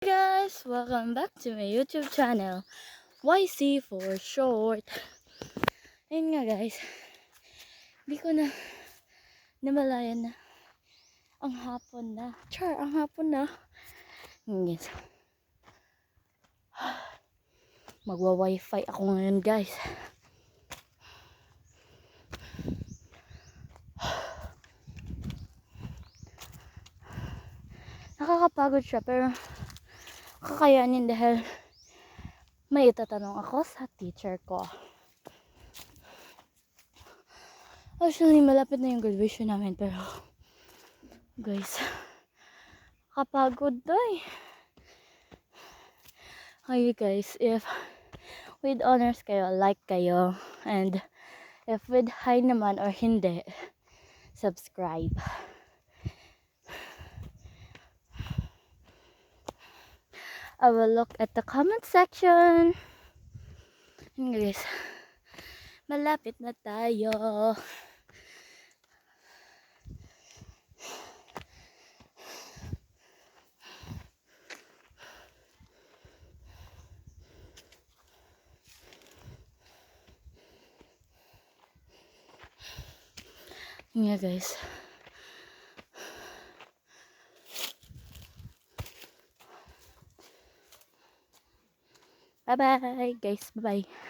Guys, welcome back to my YouTube channel, YC for short. Ayun nga guys, hindi ko na namalayan na ang hapon na. Ang hapon na. Yes. Magwa-wifi ako ngayon guys. Nakakapagod siya pero kakayanin dahil may itatanong ako sa teacher ko. Actually, malapit na yung graduation namin pero guys, kapagod doy. Hi guys, if with honors kayo, like kayo, and if with high naman or hindi, subscribe. I will look at the comment section. And guys, malapit na tayo. Yeah guys. Bye bye guys. Bye bye.